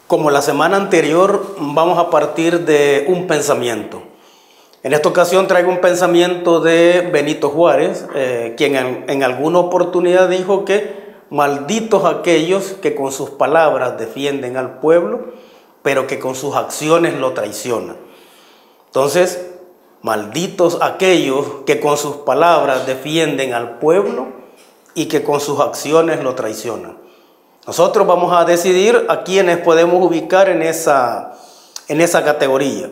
Como la semana anterior, vamos a partir de un pensamiento. En esta ocasión traigo un pensamiento de Benito Juárez, quien en alguna oportunidad dijo que malditos aquellos que con sus palabras defienden al pueblo, pero que con sus acciones lo traicionan. Entonces, malditos aquellos que con sus palabras defienden al pueblo y que con sus acciones lo traicionan. Nosotros vamos a decidir a quienes podemos ubicar en esa categoría.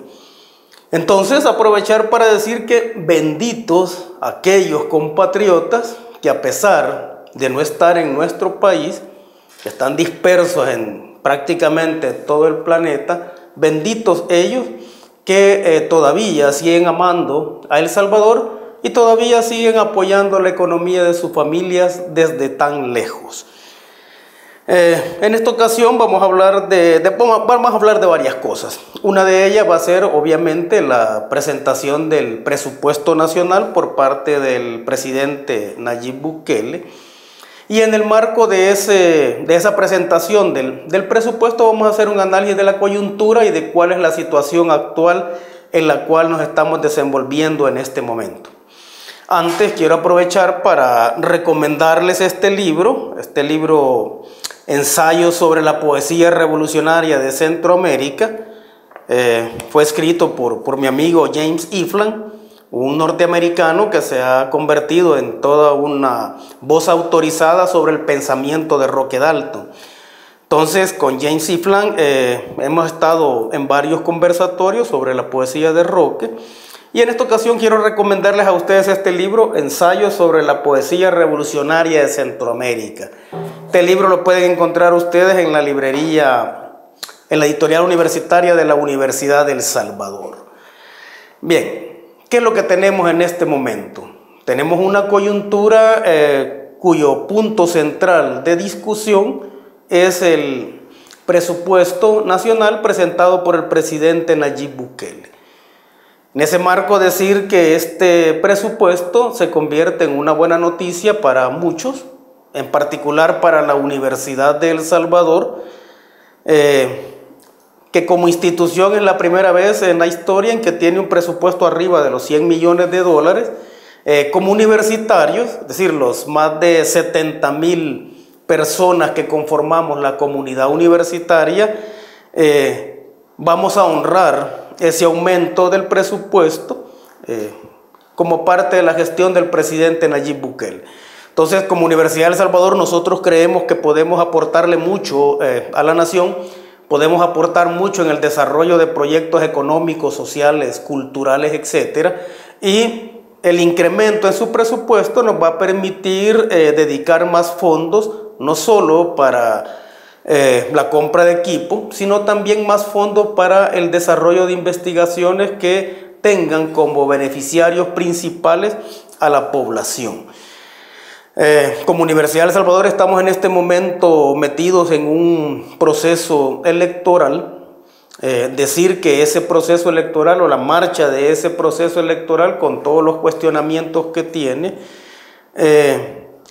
Entonces, aprovechar para decir que benditos aquellos compatriotas que, a pesar de no estar en nuestro país, que están dispersos en prácticamente todo el planeta, benditos ellos que todavía siguen amando a El Salvador y todavía siguen apoyando la economía de sus familias desde tan lejos. En esta ocasión vamos a hablar de varias cosas. Una de ellas va a ser obviamente la presentación del presupuesto nacional por parte del presidente Nayib Bukele. Y en el marco de esa presentación del presupuesto vamos a hacer un análisis de la coyuntura y de cuál es la situación actual en la cual nos estamos desenvolviendo en este momento. Antes quiero aprovechar para recomendarles este libro Ensayos sobre la poesía revolucionaria de Centroamérica. Fue escrito por mi amigo James Ifland, un norteamericano que se ha convertido en toda una voz autorizada sobre el pensamiento de Roque Dalton. Entonces, con James Ifland hemos estado en varios conversatorios sobre la poesía de Roque. Y en esta ocasión quiero recomendarles a ustedes este libro, Ensayos sobre la poesía revolucionaria de Centroamérica. Este libro lo pueden encontrar ustedes en la librería, en la editorial universitaria de la Universidad del Salvador. Bien, ¿qué es lo que tenemos en este momento? Tenemos una coyuntura cuyo punto central de discusión es el presupuesto nacional presentado por el presidente Nayib Bukele. En ese marco, decir que este presupuesto se convierte en una buena noticia para muchos, en particular para la Universidad de El Salvador, que como institución es la primera vez en la historia en que tiene un presupuesto arriba de los 100 millones de dólares. Como universitarios, es decir, los más de 70,000 personas que conformamos la comunidad universitaria, vamos a honrar ese aumento del presupuesto como parte de la gestión del presidente Nayib Bukele. Entonces, como Universidad de El Salvador, nosotros creemos que podemos aportarle mucho a la nación, podemos aportar mucho en el desarrollo de proyectos económicos, sociales, culturales, etc. Y el incremento en su presupuesto nos va a permitir dedicar más fondos, no solo para la compra de equipo, sino también más fondos para el desarrollo de investigaciones que tengan como beneficiarios principales a la población. Como Universidad de El Salvador estamos en este momento metidos en un proceso electoral. Decir que ese proceso electoral o la marcha de ese proceso electoral, con todos los cuestionamientos que tiene,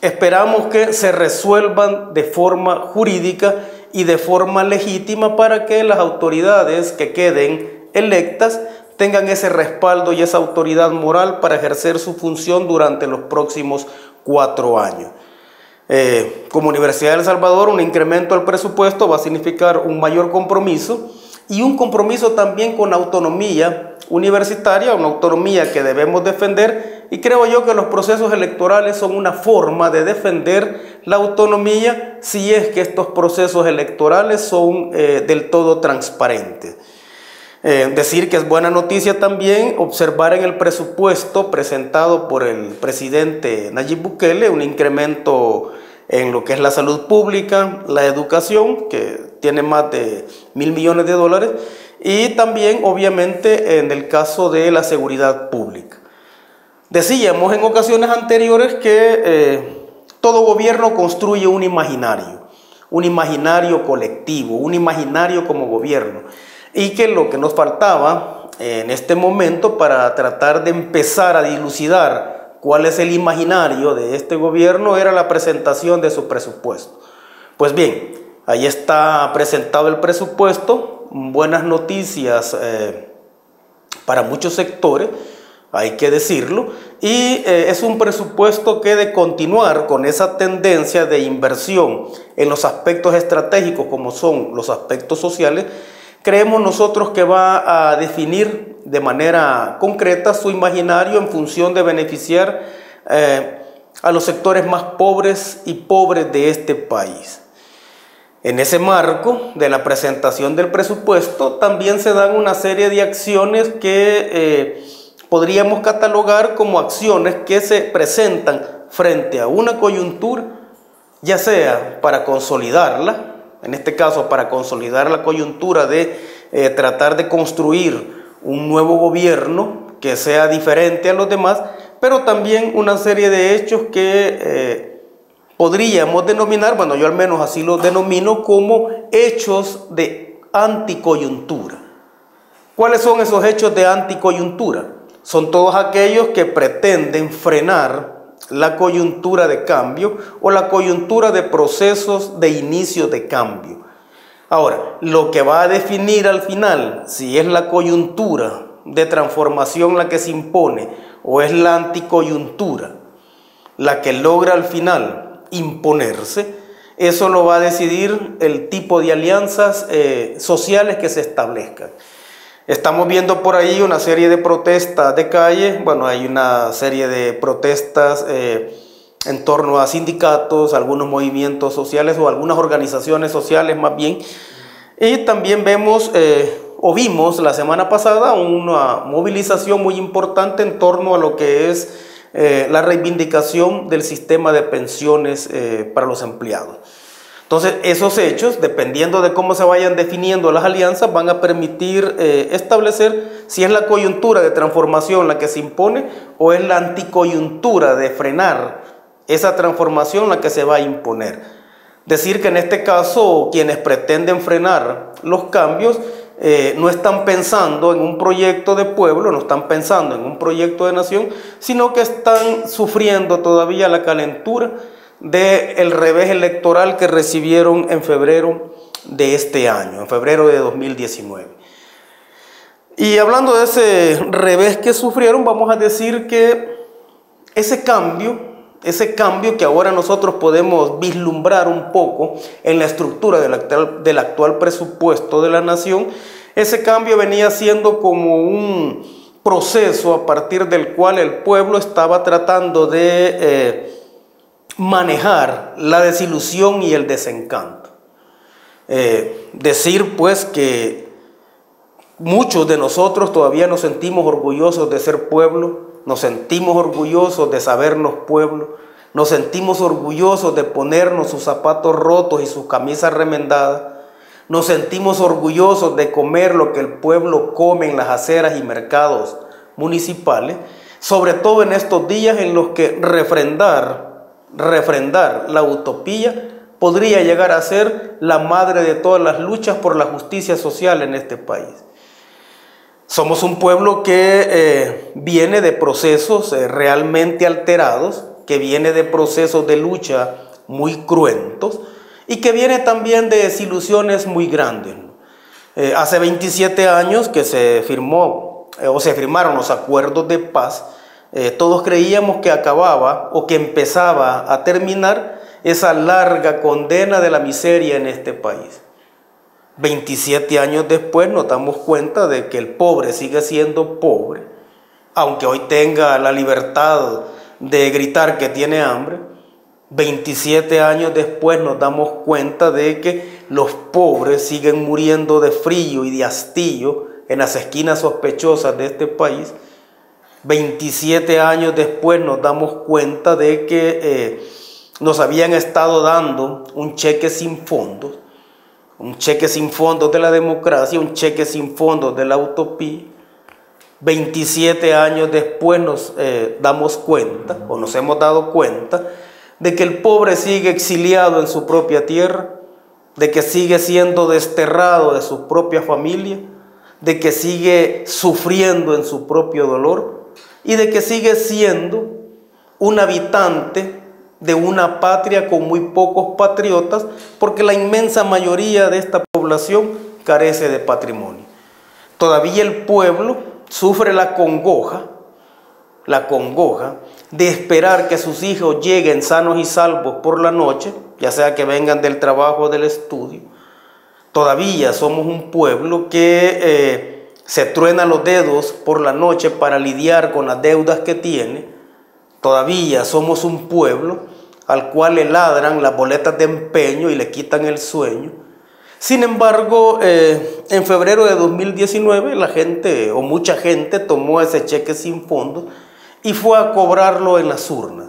esperamos que se resuelvan de forma jurídica y de forma legítima para que las autoridades que queden electas tengan ese respaldo y esa autoridad moral para ejercer su función durante los próximos 4 años. Como Universidad de El Salvador, un incremento al presupuesto va a significar un mayor compromiso y un compromiso también con autonomía universitaria, una autonomía que debemos defender, y creo yo que los procesos electorales son una forma de defender la autonomía si es que estos procesos electorales son del todo transparentes. Decir que es buena noticia también observar en el presupuesto presentado por el presidente Nayib Bukele un incremento en lo que es la salud pública, la educación, que tiene más de 1.000 millones de dólares, y también obviamente en el caso de la seguridad pública. Decíamos en ocasiones anteriores que todo gobierno construye un imaginario colectivo, un imaginario como gobierno, y que lo que nos faltaba en este momento para tratar de empezar a dilucidar cuál es el imaginario de este gobierno era la presentación de su presupuesto. Pues bien, Ahí está presentado el presupuesto, buenas noticias para muchos sectores, hay que decirlo, y es un presupuesto que, de continuar con esa tendencia de inversión en los aspectos estratégicos como son los aspectos sociales, creemos nosotros que va a definir de manera concreta su imaginario en función de beneficiar a los sectores más pobres y pobres de este país. En ese marco de la presentación del presupuesto también se dan una serie de acciones que podríamos catalogar como acciones que se presentan frente a una coyuntura, ya sea para consolidarla, en este caso para consolidar la coyuntura de tratar de construir un nuevo gobierno que sea diferente a los demás, pero también una serie de hechos que podríamos denominar, bueno, yo al menos así los denomino, como hechos de anticoyuntura. ¿Cuáles son esos hechos de anticoyuntura? Son todos aquellos que pretenden frenar la coyuntura de cambio o la coyuntura de procesos de inicio de cambio. Ahora, lo que va a definir al final si es la coyuntura de transformación la que se impone o es la anticoyuntura la que logra al final imponerse, eso lo va a decidir el tipo de alianzas sociales que se establezcan. Estamos viendo por ahí una serie de protestas de calle, bueno, hay una serie de protestas en torno a sindicatos, algunos movimientos sociales o algunas organizaciones sociales más bien, y también vemos vimos la semana pasada una movilización muy importante en torno a lo que es la reivindicación del sistema de pensiones para los empleados. Entonces, esos hechos, dependiendo de cómo se vayan definiendo las alianzas, van a permitir establecer si es la coyuntura de transformación la que se impone o es la anticoyuntura de frenar esa transformación la que se va a imponer. Decir que en este caso quienes pretenden frenar los cambios no están pensando en un proyecto de pueblo, no están pensando en un proyecto de nación, sino que están sufriendo todavía la calentura del revés electoral que recibieron en febrero de este año, en febrero de 2019. Y hablando de ese revés que sufrieron, vamos a decir que ese cambio que ahora nosotros podemos vislumbrar un poco en la estructura del actual presupuesto de la nación, ese cambio venía siendo como un proceso a partir del cual el pueblo estaba tratando de manejar la desilusión y el desencanto. Decir pues que muchos de nosotros todavía nos sentimos orgullosos de ser pueblo, nos sentimos orgullosos de sabernos pueblo, nos sentimos orgullosos de ponernos sus zapatos rotos y sus camisas remendadas, nos sentimos orgullosos de comer lo que el pueblo come en las aceras y mercados municipales, sobre todo en estos días en los que refrendar la utopía podría llegar a ser la madre de todas las luchas por la justicia social en este país. Somos un pueblo que viene de procesos realmente alterados, que viene de procesos de lucha muy cruentos y que viene también de desilusiones muy grandes. Hace 27 años que se firmaron los acuerdos de paz, todos creíamos que acababa o que empezaba a terminar esa larga condena de la miseria en este país. 27 años después nos damos cuenta de que el pobre sigue siendo pobre, aunque hoy tenga la libertad de gritar que tiene hambre. 27 años después nos damos cuenta de que los pobres siguen muriendo de frío y de hastío en las esquinas sospechosas de este país. 27 años después nos damos cuenta de que nos habían estado dando un cheque sin fondos de la democracia, un cheque sin fondos de la utopía. 27 años después nos damos cuenta, o nos hemos dado cuenta, de que el pobre sigue exiliado en su propia tierra, de que sigue siendo desterrado de su propia familia, de que sigue sufriendo en su propio dolor y de que sigue siendo un habitante de una patria con muy pocos patriotas, porque la inmensa mayoría de esta población carece de patrimonio. Todavía el pueblo sufre la congoja de esperar que sus hijos lleguen sanos y salvos por la noche, ya sea que vengan del trabajo o del estudio. Todavía somos un pueblo que se truena los dedos por la noche para lidiar con las deudas que tiene. Todavía somos un pueblo al cual le ladran las boletas de empeño y le quitan el sueño. Sin embargo, en febrero de 2019 la gente o mucha gente tomó ese cheque sin fondos y fue a cobrarlo en las urnas.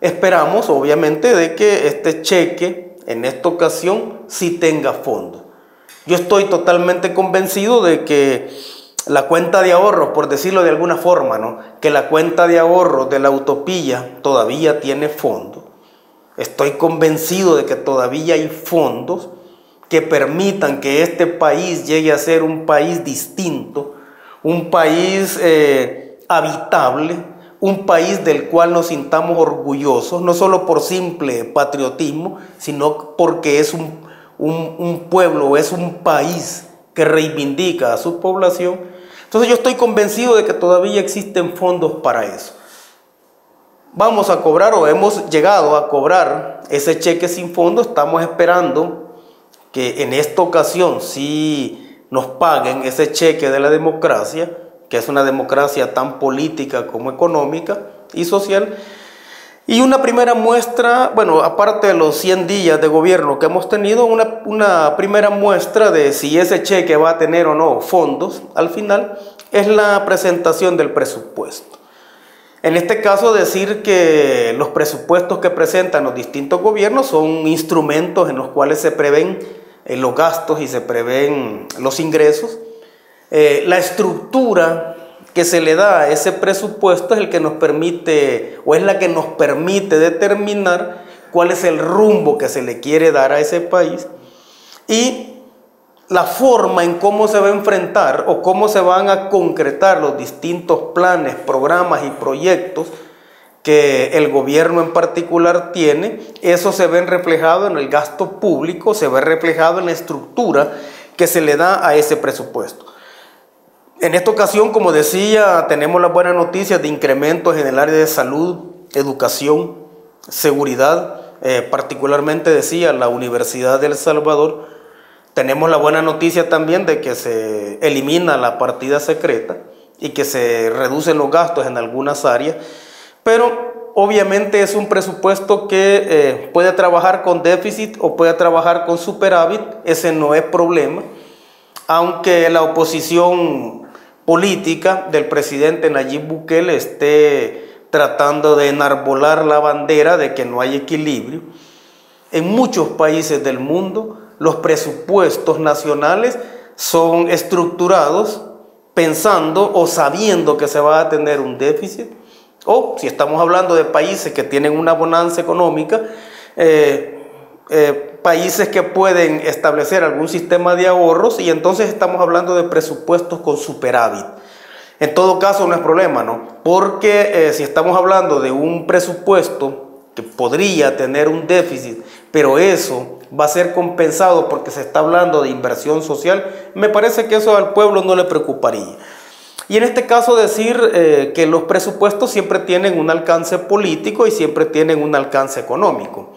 Esperamos, obviamente, de que este cheque en esta ocasión sí tenga fondos. Yo estoy totalmente convencido de que la cuenta de ahorros, por decirlo de alguna forma, ¿no?, que la cuenta de ahorros de la Autopilla todavía tiene fondos. Estoy convencido de que todavía hay fondos que permitan que este país llegue a ser un país distinto, un país habitable, un país del cual nos sintamos orgullosos, no solo por simple patriotismo, sino porque es un pueblo, es un país que reivindica a su población. Entonces yo estoy convencido de que todavía existen fondos para eso. Vamos a cobrar o hemos llegado a cobrar ese cheque sin fondo. Estamos esperando que en esta ocasión sí nos paguen ese cheque de la democracia, que es una democracia tan política como económica y social. Y una primera muestra, bueno, aparte de los 100 días de gobierno que hemos tenido, una primera muestra de si ese cheque va a tener o no fondos al final, es la presentación del presupuesto. En este caso, decir que los presupuestos que presentan los distintos gobiernos son instrumentos en los cuales se prevén los gastos y se prevén los ingresos. La estructura que se le da a ese presupuesto es el que nos permite, o es la que nos permite determinar cuál es el rumbo que se le quiere dar a ese país y la forma en cómo se va a enfrentar o cómo se van a concretar los distintos planes, programas y proyectos que el gobierno en particular tiene. Eso se ve reflejado en el gasto público, se ve reflejado en la estructura que se le da a ese presupuesto. En esta ocasión, como decía, tenemos las buenas noticias de incrementos en el área de salud, educación, seguridad, particularmente decía la Universidad de El Salvador. Tenemos la buena noticia también de que se elimina la partida secreta y que se reducen los gastos en algunas áreas, pero obviamente es un presupuesto que puede trabajar con déficit o puede trabajar con superávit. Ese no es problema, aunque la oposición política del presidente Nayib Bukele esté tratando de enarbolar la bandera de que no hay equilibrio. En muchos países del mundo los presupuestos nacionales son estructurados pensando o sabiendo que se va a tener un déficit, o si estamos hablando de países que tienen una bonanza económica, países que pueden establecer algún sistema de ahorros, y entonces estamos hablando de presupuestos con superávit. En todo caso no es problema, ¿no? Porque si estamos hablando de un presupuesto que podría tener un déficit, pero eso va a ser compensado porque se está hablando de inversión social, me parece que eso al pueblo no le preocuparía. Y en este caso decir que los presupuestos siempre tienen un alcance político y siempre tienen un alcance económico.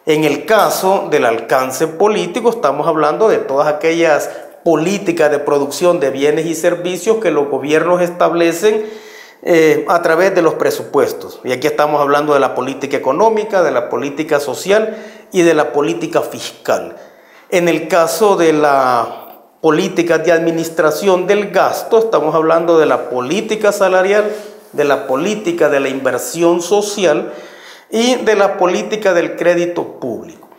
En el caso del alcance político estamos hablando de todas aquellas políticas de producción de bienes y servicios que los gobiernos establecen a través de los presupuestos. Y aquí estamos hablando de la política económica, de la política social y de la política fiscal. En el caso de la política de administración del gasto, estamos hablando de la política salarial, de la política de la inversión social y de la política del crédito público.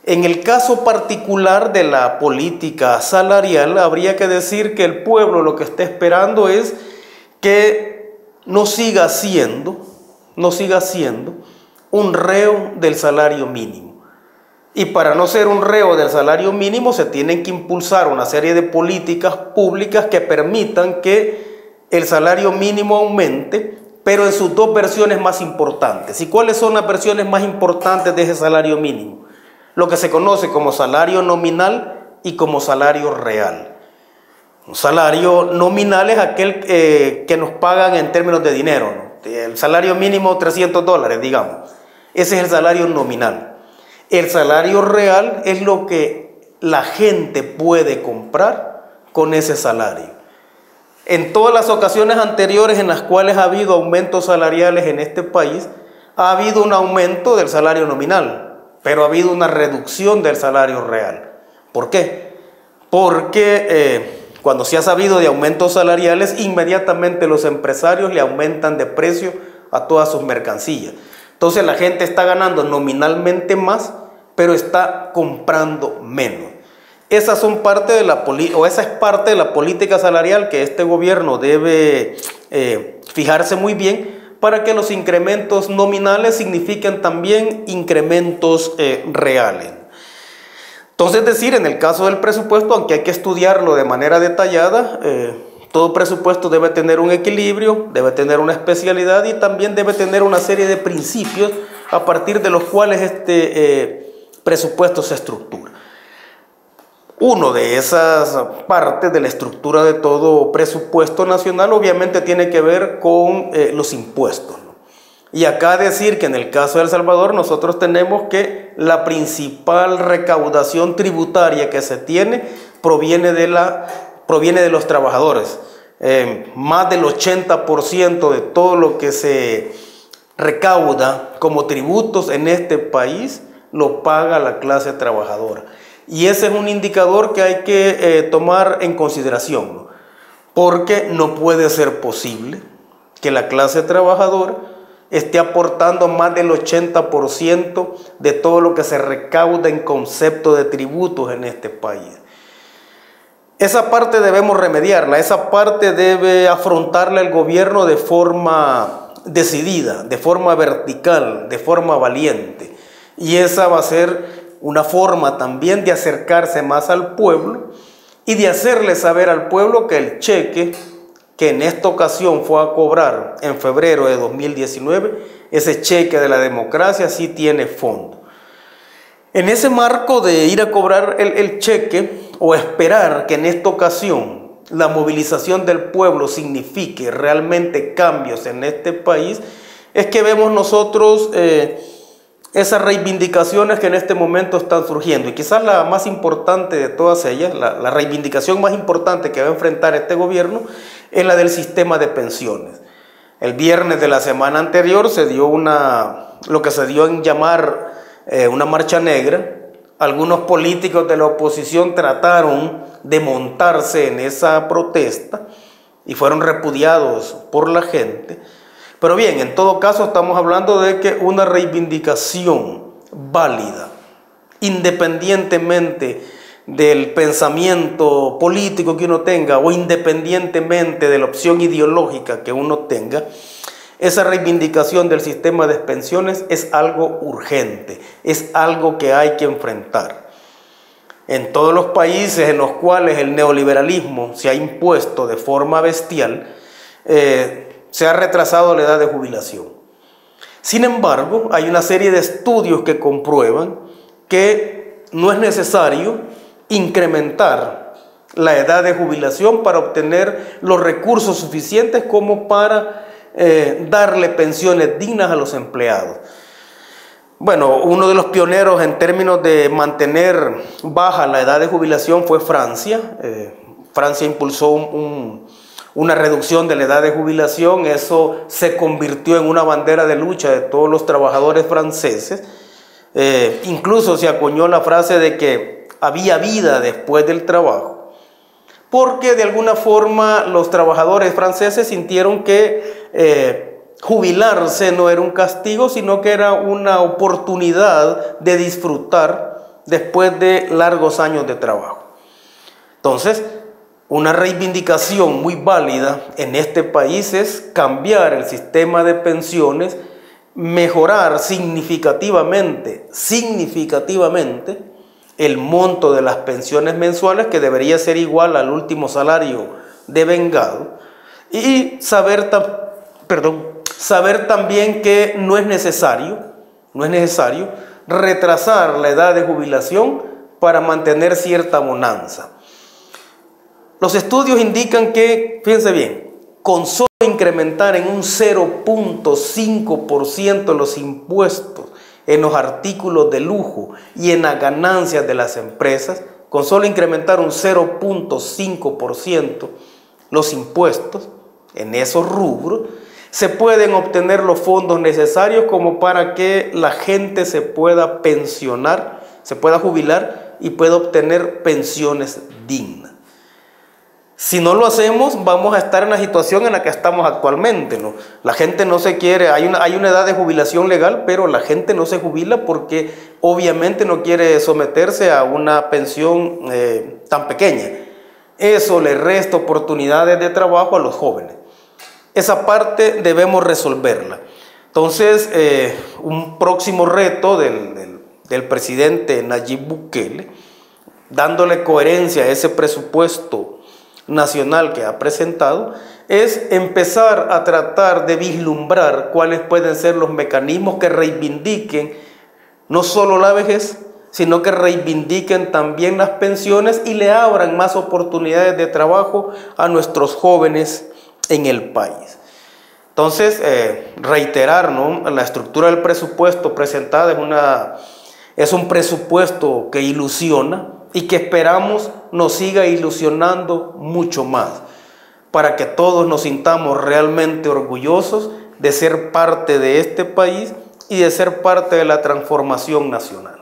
En el caso particular de la política salarial, habría que decir que el pueblo lo que está esperando es que no siga siendo un reo del salario mínimo. Y para no ser un reo del salario mínimo se tienen que impulsar una serie de políticas públicas que permitan que el salario mínimo aumente, pero en sus dos versiones más importantes. ¿Y cuáles son las versiones más importantes de ese salario mínimo? Lo que se conoce como salario nominal y como salario real. Un salario nominal es aquel que nos pagan en términos de dinero, ¿no? El salario mínimo $300, digamos. Ese es el salario nominal. El salario real es lo que la gente puede comprar con ese salario. En todas las ocasiones anteriores en las cuales ha habido aumentos salariales en este país, ha habido un aumento del salario nominal, pero ha habido una reducción del salario real. ¿Por qué? Porque cuando se ha sabido de aumentos salariales, inmediatamente los empresarios le aumentan de precio a todas sus mercancías. Entonces la gente está ganando nominalmente más, pero está comprando menos. Esas son parte de esa es parte de la política salarial que este gobierno debe fijarse muy bien para que los incrementos nominales signifiquen también incrementos reales. Entonces, es decir, en el caso del presupuesto, aunque hay que estudiarlo de manera detallada, todo presupuesto debe tener un equilibrio, debe tener una especialidad y también debe tener una serie de principios a partir de los cuales este presupuesto se estructura. Uno de esas partes de la estructura de todo presupuesto nacional obviamente tiene que ver con los impuestos, ¿no? Y acá decir que en el caso de El Salvador nosotros tenemos que la principal recaudación tributaria que se tiene proviene de los trabajadores. Más del 80% de todo lo que se recauda como tributos en este país lo paga la clase trabajadora. Y ese es un indicador que hay que tomar en consideración, ¿no? Porque no puede ser posible que la clase trabajadora esté aportando más del 80% de todo lo que se recauda en concepto de tributos en este país. Esa parte debemos remediarla, esa parte debe afrontarla el gobierno de forma decidida, de forma vertical, de forma valiente. Y esa va a ser una forma también de acercarse más al pueblo y de hacerle saber al pueblo que el cheque que en esta ocasión fue a cobrar en febrero de 2019, ese cheque de la democracia sí tiene fondo. En ese marco de ir a cobrar el cheque o esperar que en esta ocasión la movilización del pueblo signifique realmente cambios en este país, es que vemos nosotros esas reivindicaciones que en este momento están surgiendo. Y quizás la más importante de todas ellas, la reivindicación más importante que va a enfrentar este gobierno, es la del sistema de pensiones. El viernes de la semana anterior se dio lo que se dio en llamar una marcha negra. Algunos políticos de la oposición trataron de montarse en esa protesta y fueron repudiados por la gente. Pero bien, en todo caso estamos hablando de que una reivindicación válida, independientemente del pensamiento político que uno tenga o independientemente de la opción ideológica que uno tenga, esa reivindicación del sistema de pensiones es algo urgente, es algo que hay que enfrentar. En todos los países en los cuales el neoliberalismo se ha impuesto de forma bestial, se ha retrasado la edad de jubilación. Sin embargo, hay una serie de estudios que comprueban que no es necesario incrementar la edad de jubilación para obtener los recursos suficientes como para darle pensiones dignas a los empleados. Bueno, uno de los pioneros en términos de mantener baja la edad de jubilación fue Francia. Francia impulsó una reducción de la edad de jubilación. Eso se convirtió en una bandera de lucha de todos los trabajadores franceses. Incluso se acuñó la frase de que había vida después del trabajo, porque de alguna forma los trabajadores franceses sintieron que jubilarse no era un castigo, sino que era una oportunidad de disfrutar después de largos años de trabajo. Entonces, una reivindicación muy válida en este país es cambiar el sistema de pensiones, mejorar significativamente el monto de las pensiones mensuales, que debería ser igual al último salario devengado, y saber saber también que no es necesario retrasar la edad de jubilación para mantener cierta bonanza. Los estudios indican que, fíjense bien, con solo incrementar en un 0.5% los impuestos en los artículos de lujo y en las ganancias de las empresas, con solo incrementar un 0.5% los impuestos en esos rubros, se pueden obtener los fondos necesarios como para que la gente se pueda pensionar, se pueda jubilar y pueda obtener pensiones dignas. Si no lo hacemos, vamos a estar en la situación en la que estamos actualmente, ¿no? La gente no se quiere, hay una edad de jubilación legal, pero la gente no se jubila porque obviamente no quiere someterse a una pensión tan pequeña. Eso le resta oportunidades de trabajo a los jóvenes. Esa parte debemos resolverla. Entonces, un próximo reto del presidente Nayib Bukele, dándole coherencia a ese presupuesto nacional que ha presentado, es empezar a tratar de vislumbrar cuáles pueden ser los mecanismos que reivindiquen no solo la vejez, sino que reivindiquen también las pensiones y le abran más oportunidades de trabajo a nuestros jóvenes en el país. Entonces, reiterar, ¿no? La estructura del presupuesto presentada es un presupuesto que ilusiona y que esperamos nos siga ilusionando mucho más, para que todos nos sintamos realmente orgullosos de ser parte de este país y de ser parte de la transformación nacional.